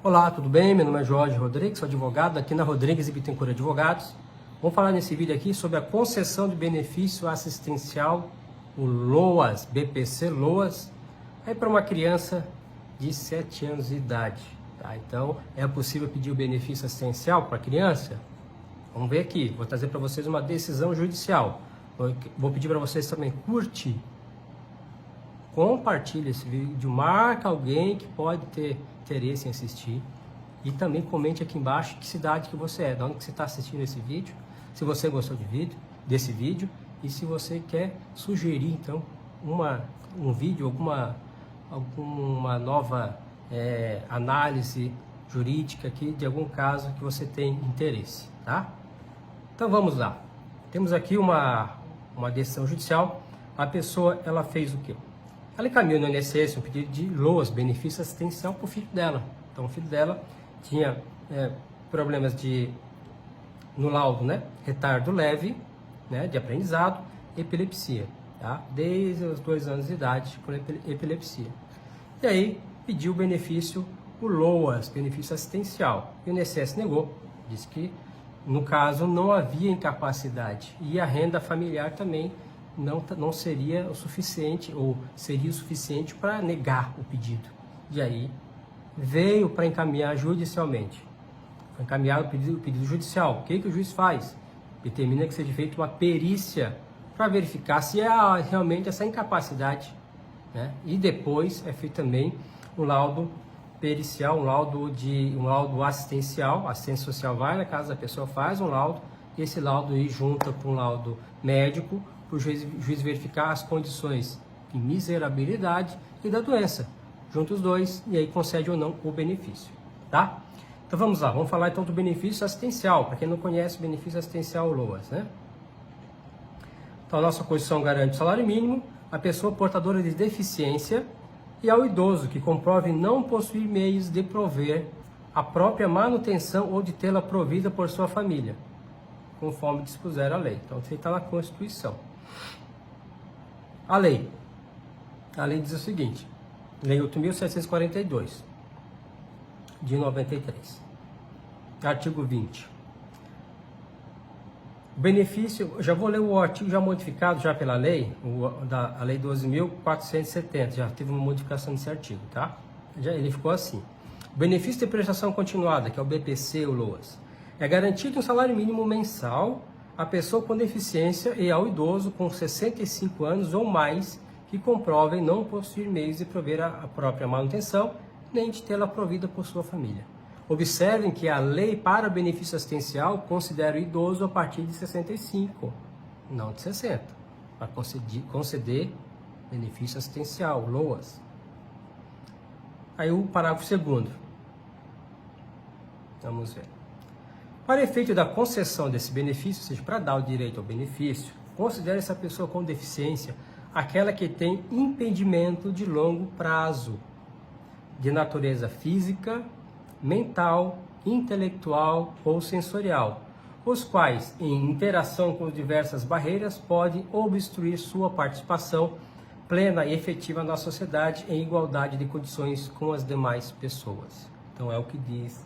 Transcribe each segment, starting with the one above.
Olá, tudo bem? Meu nome é Jorge Rodrigues, sou advogado aqui na Rodrigues e Bittencourt Advogados. Vamos falar nesse vídeo aqui sobre a concessão de benefício assistencial, o LOAS, BPC LOAS, aí para uma criança de 7 anos de idade. Tá? Então, é possível pedir o benefício assistencial para a criança? Vamos ver aqui, vou trazer para vocês uma decisão judicial. Vou pedir para vocês também curtir, compartilhe esse vídeo, marca alguém que pode ter interesse em assistir e também comente aqui embaixo que cidade que você é, de onde que você está assistindo esse vídeo, se você gostou desse vídeo e se você quer sugerir então um vídeo, alguma nova análise jurídica aqui de algum caso que você tem interesse, tá? Então vamos lá. Temos aqui uma decisão judicial. A pessoa, ela fez o quê? Ela encaminhou no INSS um pedido de LOAS, benefício assistencial, para o filho dela. Então, o filho dela tinha problemas no laudo, né? Retardo leve, né? De aprendizado, epilepsia, tá? Desde os 2 anos de idade, com epilepsia. E aí, pediu o benefício, o LOAS, benefício assistencial. E o INSS negou, disse que, no caso, não havia incapacidade. E a renda familiar também não seria o suficiente, ou seria o suficiente para negar o pedido. E aí veio para encaminhar judicialmente. Foi encaminhado o pedido judicial. O que o juiz faz? Determina que seja feita uma perícia para verificar se há realmente essa incapacidade, né? E depois é feito também um laudo pericial, um laudo assistencial. A assistência social vai na casa da pessoa, faz um laudo, e esse laudo aí junta com um laudo médico, para o juiz verificar as condições de miserabilidade e da doença. Junta os dois e aí concede ou não o benefício, tá? Então vamos lá, vamos falar então do benefício assistencial. Para quem não conhece, o benefício assistencial LOAS, né? Então a nossa Constituição garante o salário mínimo, a pessoa portadora de deficiência e ao idoso que comprove não possuir meios de prover a própria manutenção ou de tê-la provida por sua família, conforme dispuser a lei. Então isso está na Constituição. A lei diz o seguinte, Lei 8.742, de 93, artigo 20. O benefício, já vou ler o artigo já modificado já pela lei, a Lei 12.470, já teve uma modificação desse artigo, tá? Ele ficou assim. O benefício de prestação continuada, que é o BPC, o LOAS, é garantido um salário mínimo mensal à pessoa com deficiência e ao idoso com 65 anos ou mais que comprovem não possuir meios de prover a própria manutenção, nem de tê-la provida por sua família. Observem que a lei para benefício assistencial considera o idoso a partir de 65, não de 60, para conceder benefício assistencial, LOAS. Aí o parágrafo 2º. Vamos ver. Para efeito da concessão desse benefício, ou seja, para dar o direito ao benefício, considere essa pessoa com deficiência aquela que tem impedimento de longo prazo, de natureza física, mental, intelectual ou sensorial, os quais, em interação com diversas barreiras, podem obstruir sua participação plena e efetiva na sociedade em igualdade de condições com as demais pessoas. Então é o que diz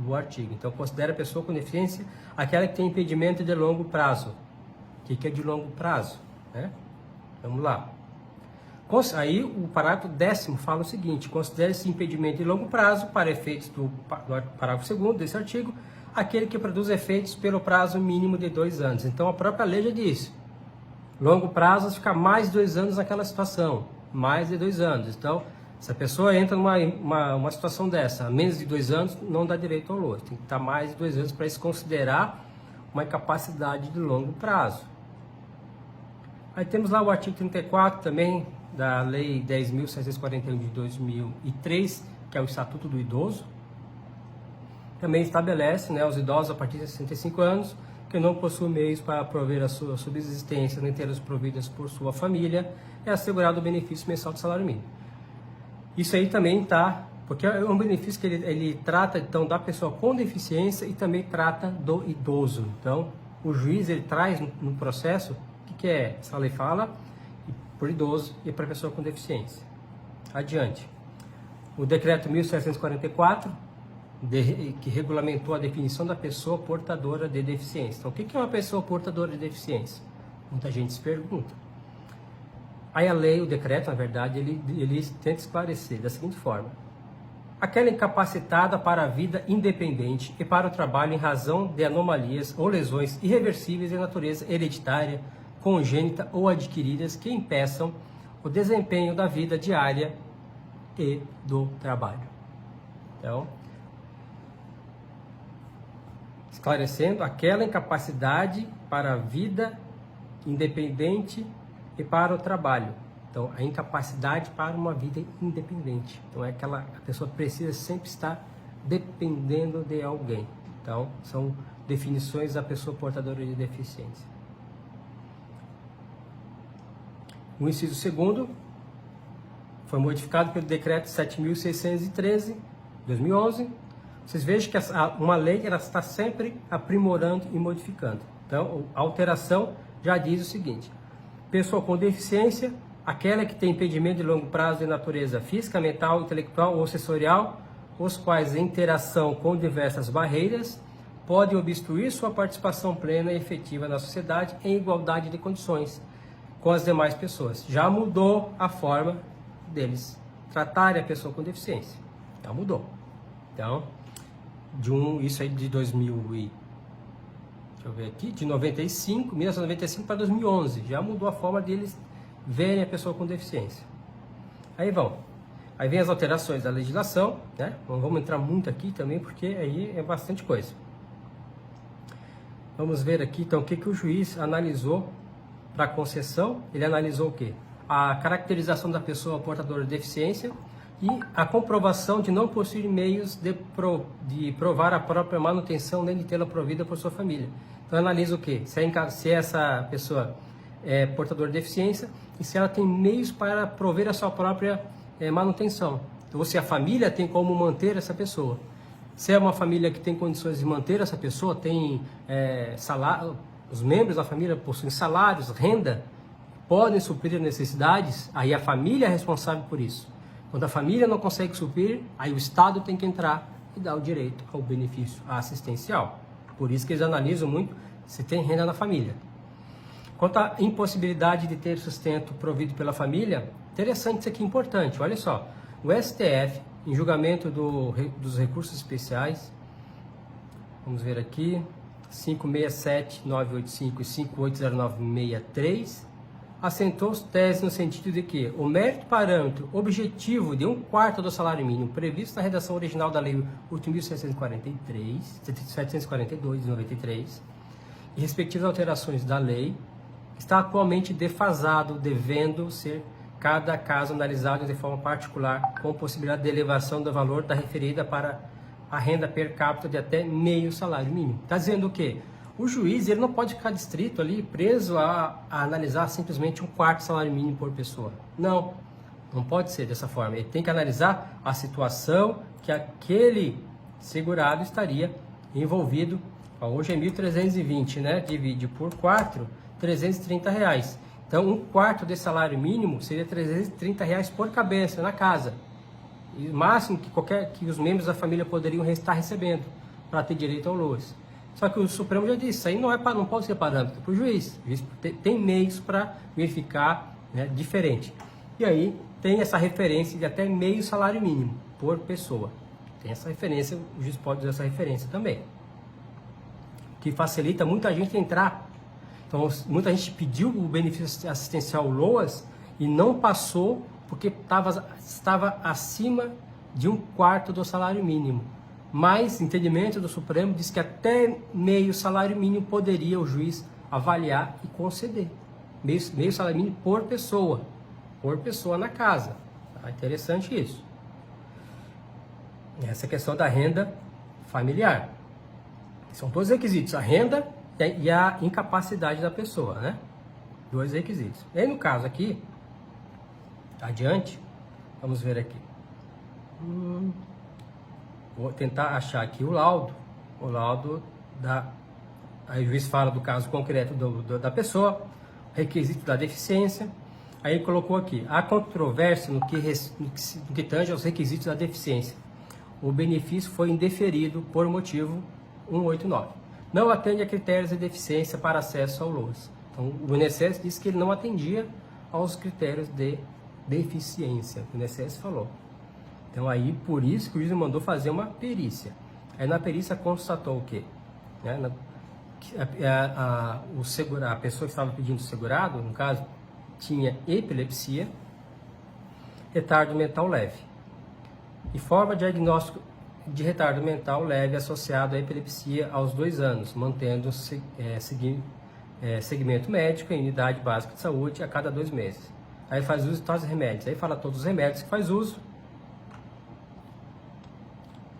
o artigo. Então, considera a pessoa com deficiência aquela que tem impedimento de longo prazo. O que é de longo prazo? Né? Vamos lá. Aí, o parágrafo 10º fala o seguinte: considera esse impedimento de longo prazo, para efeitos do parágrafo 2º desse artigo, aquele que produz efeitos pelo prazo mínimo de 2 anos. Então, a própria lei já diz, longo prazo fica mais de 2 anos naquela situação, mais de 2 anos. Então, se a pessoa entra numa situação dessa, há menos de 2 anos, não dá direito ao LOAS. Tem que estar mais de 2 anos para se considerar uma incapacidade de longo prazo. Aí temos lá o artigo 34 também, da Lei 10.641 de 2003, que é o Estatuto do Idoso. Também estabelece, né, os idosos a partir de 65 anos que não possuem meios para prover a sua subsistência, nem tê-las providas por sua família, é assegurado o benefício mensal de salário mínimo. Isso aí também está, porque é um benefício que ele trata então da pessoa com deficiência e também trata do idoso. Então, o juiz ele traz no processo o que é, essa lei fala, por idoso e para pessoa com deficiência. Adiante. o decreto 1744, que regulamentou a definição da pessoa portadora de deficiência. Então, o que é uma pessoa portadora de deficiência? Muita gente se pergunta. Aí a lei, o decreto, na verdade, ele tenta esclarecer da seguinte forma: aquela incapacitada para a vida independente e para o trabalho em razão de anomalias ou lesões irreversíveis de natureza hereditária, congênita ou adquiridas que impeçam o desempenho da vida diária e do trabalho. Então, esclarecendo, aquela incapacidade para a vida independente e para o trabalho. Então, a incapacidade para uma vida independente. Então, é aquela, a pessoa precisa sempre estar dependendo de alguém. Então, são definições da pessoa portadora de deficiência. O inciso 2º foi modificado pelo decreto 7.613, 2011. Vocês vejam que uma lei ela está sempre aprimorando e modificando. Então, a alteração já diz o seguinte: pessoa com deficiência, aquela que tem impedimento de longo prazo de natureza física, mental, intelectual ou sensorial, os quais em interação com diversas barreiras podem obstruir sua participação plena e efetiva na sociedade em igualdade de condições com as demais pessoas. Já mudou a forma deles tratarem a pessoa com deficiência. Já mudou. Então, isso aí de 1995 para 2011, já mudou a forma deles verem a pessoa com deficiência. Aí vem as alterações da legislação, né? Não vamos entrar muito aqui também, porque aí é bastante coisa. Vamos ver aqui, então, o que o juiz analisou para a concessão. Ele analisou o quê? A caracterização da pessoa portadora de deficiência e a comprovação de não possuir meios de provar a própria manutenção nem de tê-la provida por sua família. Então, analisa o quê? Se essa pessoa é portadora de deficiência e se ela tem meios para prover a sua própria manutenção. Ou se a família tem como manter essa pessoa. Se é uma família que tem condições de manter essa pessoa, tem salário, os membros da família possuem salários, renda, podem suprir necessidades, aí a família é responsável por isso. Quando a família não consegue suprir, aí o Estado tem que entrar e dar o direito ao benefício assistencial. Por isso que eles analisam muito se tem renda na família. Quanto à impossibilidade de ter sustento provido pela família, interessante isso aqui, importante, olha só. O STF, em julgamento dos recursos especiais, vamos ver aqui, 567.985 e 580963, assentou os teses no sentido de que o mérito parâmetro objetivo de 1/4 do salário mínimo previsto na redação original da Lei 8.742, de 93, e respectivas alterações da lei, está atualmente defasado, devendo ser cada caso analisado de forma particular, com possibilidade de elevação do valor da referida para a renda per capita de até meio salário mínimo. Está dizendo o quê? O juiz ele não pode ficar distrito ali, preso a analisar simplesmente 1/4 salário mínimo por pessoa. Não pode ser dessa forma. Ele tem que analisar a situação que aquele segurado estaria envolvido. Hoje é 1.320, né? Divide por 4, R$330. Então, 1/4 desse salário mínimo seria R$330 por cabeça na casa. E o máximo que os membros da família poderiam estar recebendo para ter direito ao LOAS. Só que o Supremo já disse, isso aí não pode ser parâmetro para o juiz. O juiz tem meios para verificar, né, diferente. E aí tem essa referência de até meio salário mínimo por pessoa. Tem essa referência, o juiz pode usar essa referência também. Que facilita muita gente entrar. Então, muita gente pediu o benefício assistencial LOAS e não passou porque estava acima de 1/4 do salário mínimo. Mas, entendimento do Supremo diz que até meio salário mínimo poderia o juiz avaliar e conceder. Meio salário mínimo por pessoa na casa. Tá? Interessante isso. Essa questão da renda familiar. São dois requisitos, a renda e a incapacidade da pessoa, né? Dois requisitos. E aí, no caso aqui, adiante, vamos ver aqui. Vou tentar achar aqui o laudo aí o juiz fala do caso concreto da pessoa, requisito da deficiência, Aí ele colocou aqui, há controvérsia no que tange aos requisitos da deficiência. O benefício foi indeferido por motivo 189. Não atende a critérios de deficiência para acesso ao LOAS. Então, o INSS disse que ele não atendia aos critérios de deficiência. O INSS falou. Então, aí, por isso que o juiz mandou fazer uma perícia. Aí, na perícia, constatou o quê? A pessoa que estava pedindo segurado, no caso, tinha epilepsia, retardo mental leve. E forma de diagnóstico de retardo mental leve associado à epilepsia aos 2 anos, mantendo segmento médico em unidade básica de saúde a cada 2 meses. Aí faz uso de todos os remédios. Aí fala todos os remédios que faz uso.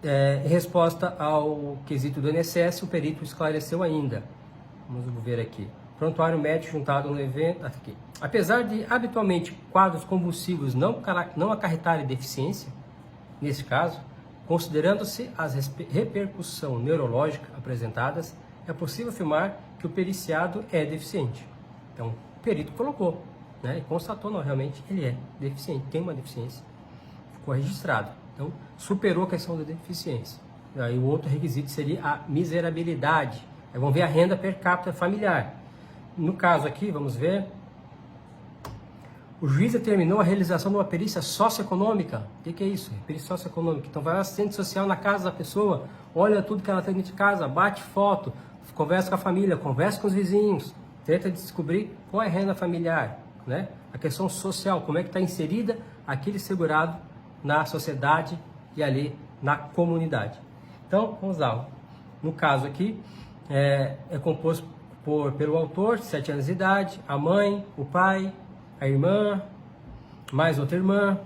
Em resposta ao quesito do INSS, o perito esclareceu ainda. Vamos ver aqui. Prontuário médico juntado no evento. Aqui. Apesar de habitualmente quadros convulsivos não acarretarem deficiência, nesse caso, considerando-se as repercussão neurológica apresentadas, é possível afirmar que o periciado é deficiente. Então, o perito colocou, né, e constatou, não, realmente ele é deficiente, tem uma deficiência, ficou registrado. Então, superou a questão da deficiência. Aí o outro requisito seria a miserabilidade. Aí vamos ver a renda per capita familiar. No caso aqui, vamos ver, o juiz determinou a realização de uma perícia socioeconômica. O que é isso? Perícia socioeconômica. Então vai ao assistente social na casa da pessoa, olha tudo que ela tem dentro de casa, bate foto, conversa com a família, conversa com os vizinhos, tenta descobrir qual é a renda familiar, né? A questão social, como é que está inserida aquele segurado na sociedade e ali na comunidade. Então, vamos lá. No caso aqui, é composto pelo autor, 7 anos de idade, a mãe, o pai, a irmã, mais outra irmã.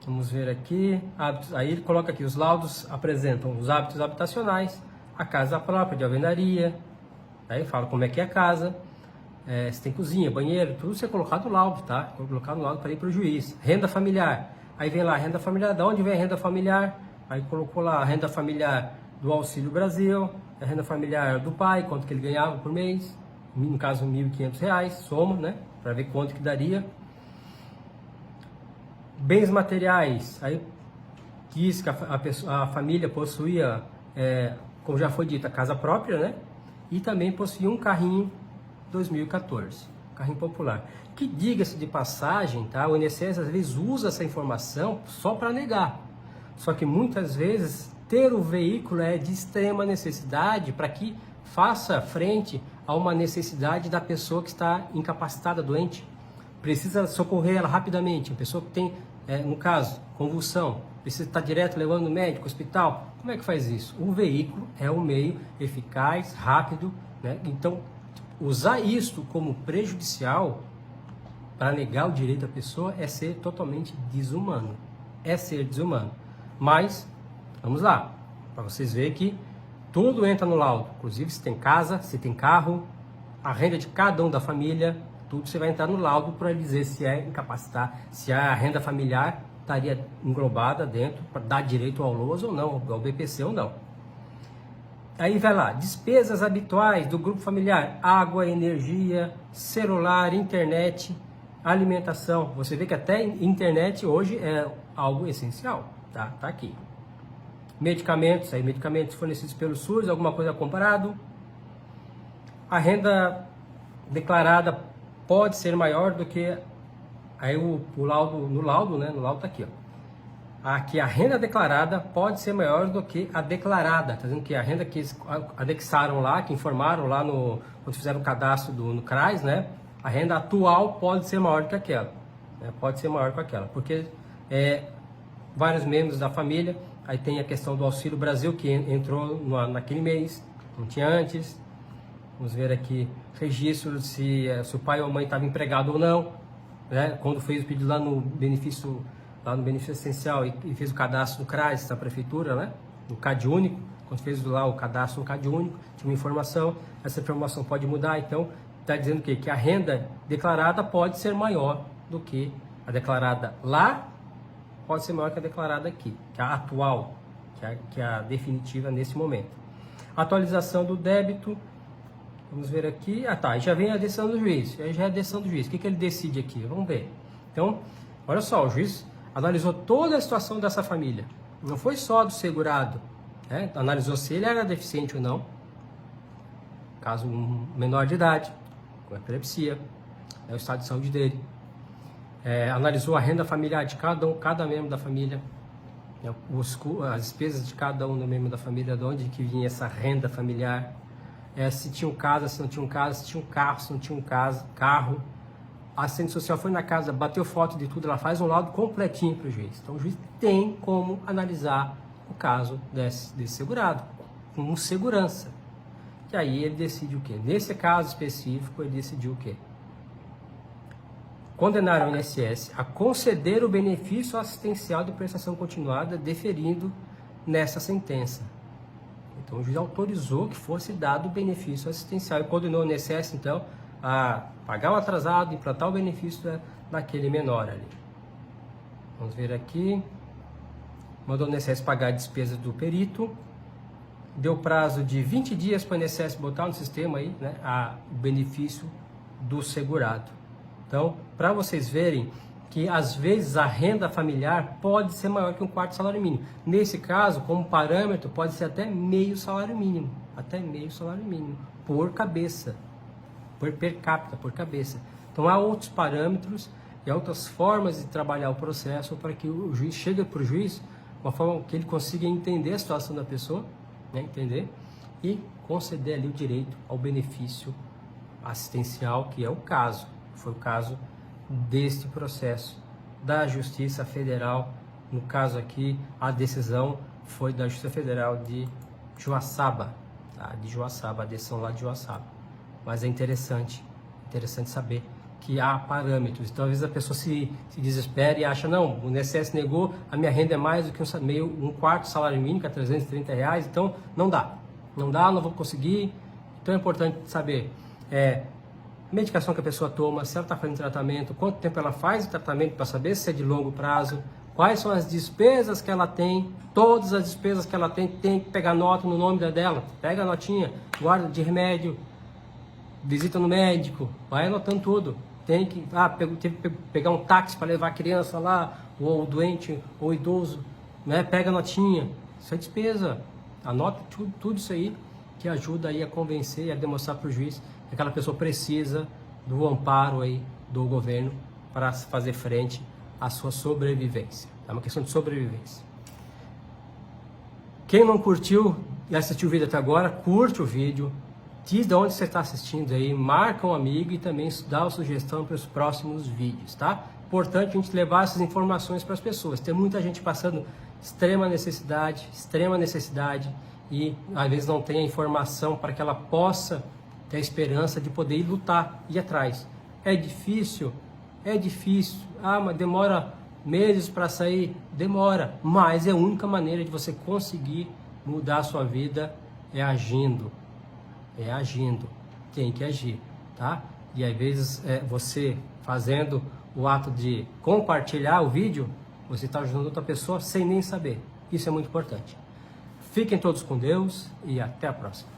Vamos ver aqui, hábitos. Aí ele coloca aqui, os laudos apresentam os hábitos habitacionais, a casa própria de alvenaria, aí fala como é que é a casa, se tem cozinha, banheiro, tudo isso é colocado no laudo, tá? Colocado no laudo para ir para o juiz. Renda familiar, aí vem lá a renda familiar, de onde vem a renda familiar? Aí colocou lá a renda familiar do Auxílio Brasil, a renda familiar do pai, quanto que ele ganhava por mês, no caso R$ 1.500, soma, né? Para ver quanto que daria. Bens materiais, aí diz que a família possuía, como já foi dito, a casa própria, né? E também possuía um carrinho 2014, carrinho popular. Que, diga-se de passagem, tá? O INSS às vezes usa essa informação só para negar. Só que muitas vezes ter o veículo é de extrema necessidade para que faça frente a uma necessidade da pessoa que está incapacitada, doente. Precisa socorrer ela rapidamente. A pessoa que tem, no caso, convulsão, precisa estar direto levando no médico, hospital. Como é que faz isso? O veículo é um meio eficaz, rápido, né? Então, usar isto como prejudicial para negar o direito da pessoa é ser totalmente desumano. É ser desumano. Mas, vamos lá, para vocês verem que tudo entra no laudo, inclusive se tem casa, se tem carro, a renda de cada um da família, tudo você vai entrar no laudo para dizer se é incapacitar, se a renda familiar estaria englobada dentro para dar direito ao LOAS ou não, ao BPC ou não. Aí vai lá, despesas habituais do grupo familiar, água, energia, celular, internet, alimentação. Você vê que até internet hoje é algo essencial, tá? Tá aqui. Medicamentos, aí medicamentos fornecidos pelo SUS, alguma coisa comparado. A renda declarada pode ser maior do que, aí o laudo, no laudo, né, no laudo tá aqui, ó. Aqui a renda declarada pode ser maior do que a declarada, tá dizendo que a renda que eles anexaram lá, que informaram lá quando fizeram o cadastro no CRAS, né, a renda atual pode ser maior do que aquela, né, pode ser maior que aquela, porque vários membros da família. Aí tem a questão do Auxílio Brasil, que entrou naquele mês, não tinha antes. Vamos ver aqui, registro se o pai ou a mãe estava empregado ou não, né? Quando fez o pedido lá no benefício essencial e fez o cadastro no CRAS, da prefeitura, né? No CAD único, quando fez lá o cadastro no CAD único, tinha uma informação, essa informação pode mudar, então está dizendo que a renda declarada pode ser maior do que a declarada lá, pode ser maior que a declarada aqui, que é a atual, que é a definitiva nesse momento. Atualização do débito, Vamos ver aqui. Ah, tá. Aí já vem a decisão do juiz. Aí já é a decisão do juiz. O que ele decide aqui? Vamos ver. Então, olha só, o juiz analisou toda a situação dessa família. Não foi só do segurado, né? Analisou se ele era deficiente ou não. Caso menor de idade, com epilepsia, o estado de saúde dele. Analisou a renda familiar de cada membro da família, as despesas de cada um do membro da família, de onde que vinha essa renda familiar. Se tinha um casa, se não tinha um casa, se tinha um carro, se não tinha um carro. A assistente social foi na casa, bateu foto de tudo, ela faz um laudo completinho para o juiz. Então o juiz tem como analisar o caso desse segurado, com segurança. E aí ele decide o quê? Nesse caso específico, ele decidiu o quê? Condenar o INSS a conceder o benefício assistencial de prestação continuada, deferindo nessa sentença. Então o juiz autorizou que fosse dado o benefício assistencial e condenou o INSS, então, a pagar o atrasado, implantar o benefício daquele menor ali. Vamos ver aqui. Mandou o INSS pagar a despesa do perito. Deu prazo de 20 dias para o INSS botar no sistema aí, né, o benefício do segurado. Então, para vocês verem que às vezes a renda familiar pode ser maior que um quarto salário mínimo. Nesse caso, como parâmetro, pode ser até meio salário mínimo. Até meio salário mínimo por cabeça. Per capita, por cabeça. Então há outros parâmetros e outras formas de trabalhar o processo para que o juiz chegue para o juiz, uma forma que ele consiga entender a situação da pessoa, né, entender, e conceder ali o direito ao benefício assistencial, que é o caso. Foi o caso deste processo da Justiça Federal. No caso aqui, a decisão foi da Justiça Federal de Joaçaba, tá? De Joaçaba, a decisão lá de Joaçaba. Mas é interessante saber que há parâmetros. Então, às vezes a pessoa se desespera e acha, não, o INSS negou, a minha renda é mais do que um quarto salário mínimo, que é R$330, então não dá. Não dá, não vou conseguir. Então é importante saber medicação que a pessoa toma, se ela está fazendo tratamento, quanto tempo ela faz o tratamento para saber se é de longo prazo, quais são as despesas que ela tem, todas as despesas que ela tem que pegar nota no nome dela, pega a notinha, guarda de remédio, visita no médico, vai anotando tudo. Tem que teve que pegar um táxi para levar a criança lá, ou o doente, ou o idoso, né? Pega a notinha, isso é despesa. Anota tudo isso aí, que ajuda aí a convencer e a demonstrar para o juiz que aquela pessoa precisa do amparo aí do governo para fazer frente à sua sobrevivência. É uma questão de sobrevivência. Quem não curtiu e assistiu o vídeo até agora, curte o vídeo, diz de onde você está assistindo aí, marca um amigo e também dá uma sugestão para os próximos vídeos, tá? Importante a gente levar essas informações para as pessoas. Tem muita gente passando extrema necessidade e às vezes não tem a informação para que ela possa ter a esperança de poder ir lutar, ir atrás. É difícil, mas demora meses para sair, demora, mas é a única maneira de você conseguir mudar a sua vida agindo. Tem que agir, tá? E às vezes você fazendo o ato de compartilhar o vídeo, você está ajudando outra pessoa sem nem saber. Isso é muito importante. Fiquem todos com Deus e até a próxima.